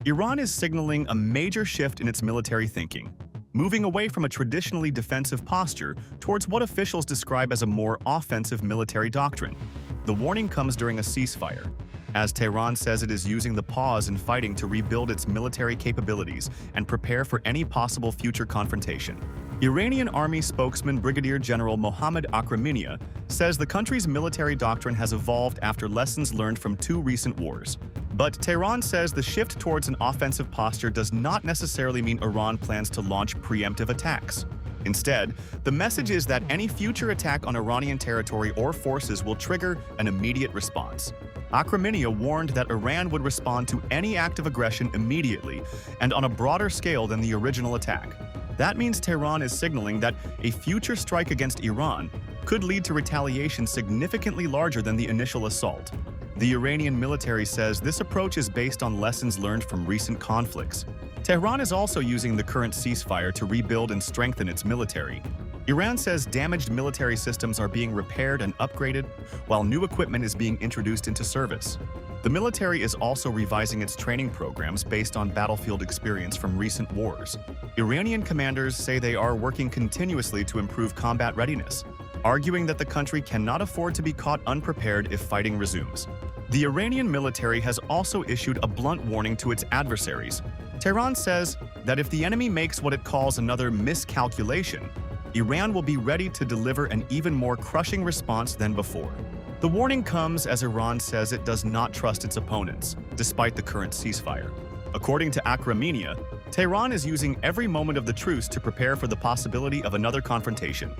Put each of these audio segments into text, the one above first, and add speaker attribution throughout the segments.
Speaker 1: Iran is signaling a major shift in its military thinking, moving away from a traditionally defensive posture towards what officials describe as a more offensive military doctrine. The warning comes during a ceasefire, as Tehran says it is using the pause in fighting to rebuild its military capabilities and prepare for any possible future confrontation. Iranian army spokesman Brigadier General Mohammad Akraminia says the country's military doctrine has evolved after lessons learned from two recent wars. But Tehran says the shift towards an offensive posture does not necessarily mean Iran plans to launch preemptive attacks. Instead, the message is that any future attack on Iranian territory or forces will trigger an immediate response. Akraminia warned that Iran would respond to any act of aggression immediately and on a broader scale than the original attack. That means Tehran is signaling that a future strike against Iran could lead to retaliation significantly larger than the initial assault. The Iranian military says this approach is based on lessons learned from recent conflicts. Tehran is also using the current ceasefire to rebuild and strengthen its military. Iran says damaged military systems are being repaired and upgraded, while new equipment is being introduced into service. The military is also revising its training programs based on battlefield experience from recent wars. Iranian commanders say they are working continuously to improve combat readiness, arguing that the country cannot afford to be caught unprepared if fighting resumes. The Iranian military has also issued a blunt warning to its adversaries. Tehran says that if the enemy makes what it calls another miscalculation, Iran will be ready to deliver an even more crushing response than before. The warning comes as Iran says it does not trust its opponents, despite the current ceasefire. According to Akraminia, Tehran is using every moment of the truce to prepare for the possibility of another confrontation.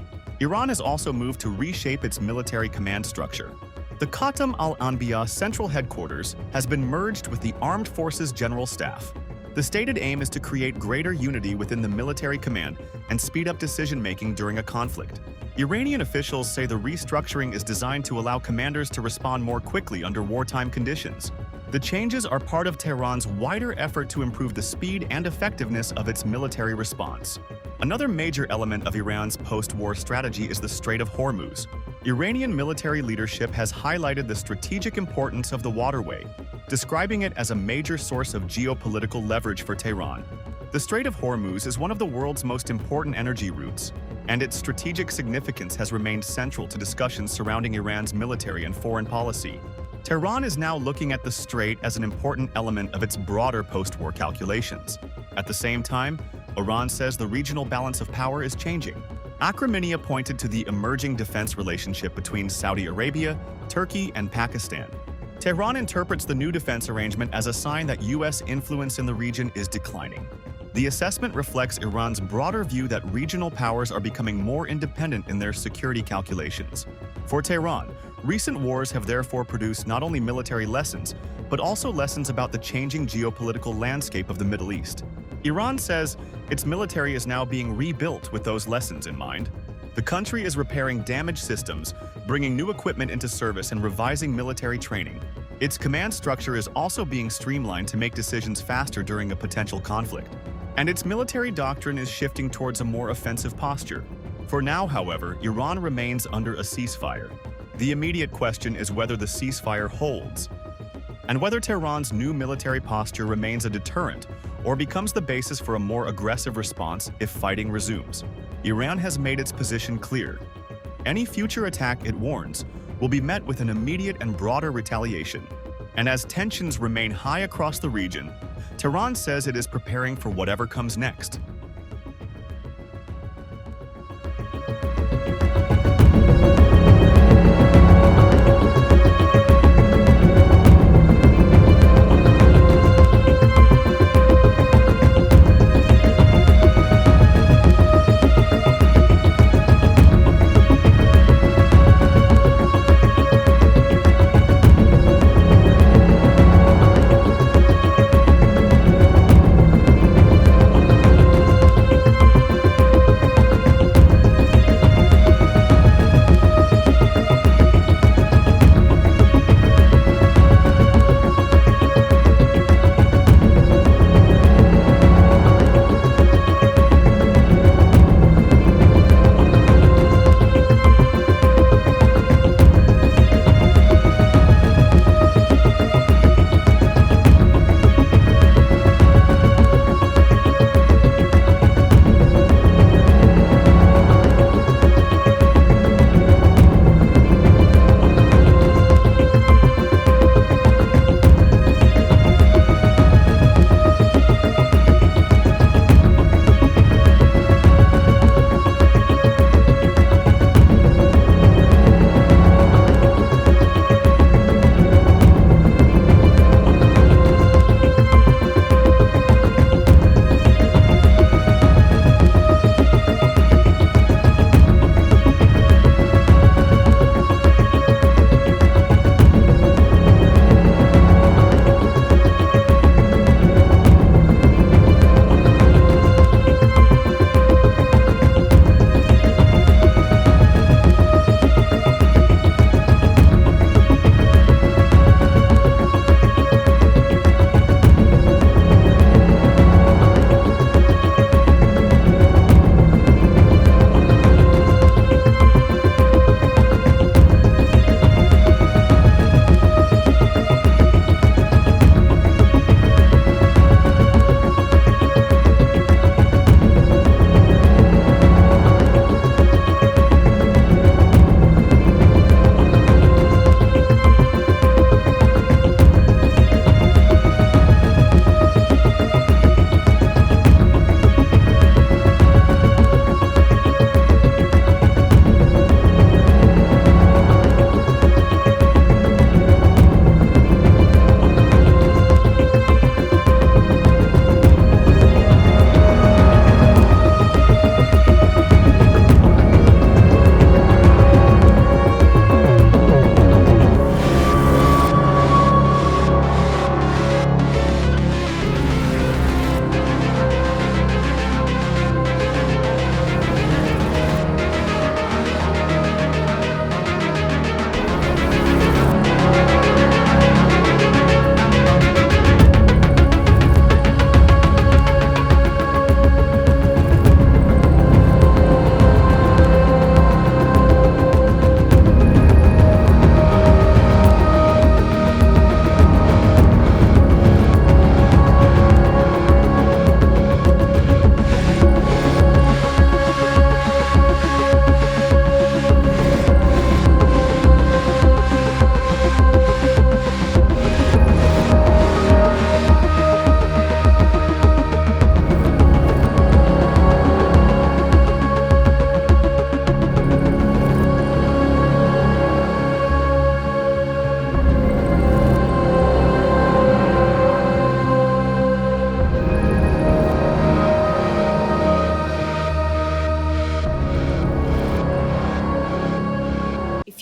Speaker 1: Iran has also moved to reshape its military command structure. The Khatam al-Anbiya Central Headquarters has been merged with the Armed Forces General Staff. The stated aim is to create greater unity within the military command and speed up decision-making during a conflict. Iranian officials say the restructuring is designed to allow commanders to respond more quickly under wartime conditions. The changes are part of Tehran's wider effort to improve the speed and effectiveness of its military response. Another major element of Iran's post-war strategy is the Strait of Hormuz. Iranian military leadership has highlighted the strategic importance of the waterway, describing it as a major source of geopolitical leverage for Tehran. The Strait of Hormuz is one of the world's most important energy routes, and its strategic significance has remained central to discussions surrounding Iran's military and foreign policy. Tehran is now looking at the strait as an important element of its broader post-war calculations. At the same time, Iran says the regional balance of power is changing. Akraminia pointed to the emerging defense relationship between Saudi Arabia, Turkey, and Pakistan. Tehran interprets the new defense arrangement as a sign that U.S. influence in the region is declining. The assessment reflects Iran's broader view that regional powers are becoming more independent in their security calculations. For Tehran, recent wars have therefore produced not only military lessons, but also lessons about the changing geopolitical landscape of the Middle East. Iran says its military is now being rebuilt with those lessons in mind. The country is repairing damaged systems, bringing new equipment into service and revising military training. Its command structure is also being streamlined to make decisions faster during a potential conflict. And its military doctrine is shifting towards a more offensive posture. For now, however, Iran remains under a ceasefire. The immediate question is whether the ceasefire holds, and whether Tehran's new military posture remains a deterrent or becomes the basis for a more aggressive response if fighting resumes. Iran has made its position clear. Any future attack, it warns, will be met with an immediate and broader retaliation. And as tensions remain high across the region, Tehran says it is preparing for whatever comes next.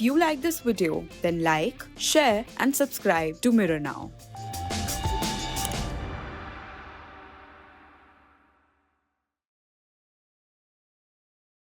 Speaker 2: If you like this video, then like, share and subscribe to Mirror Now.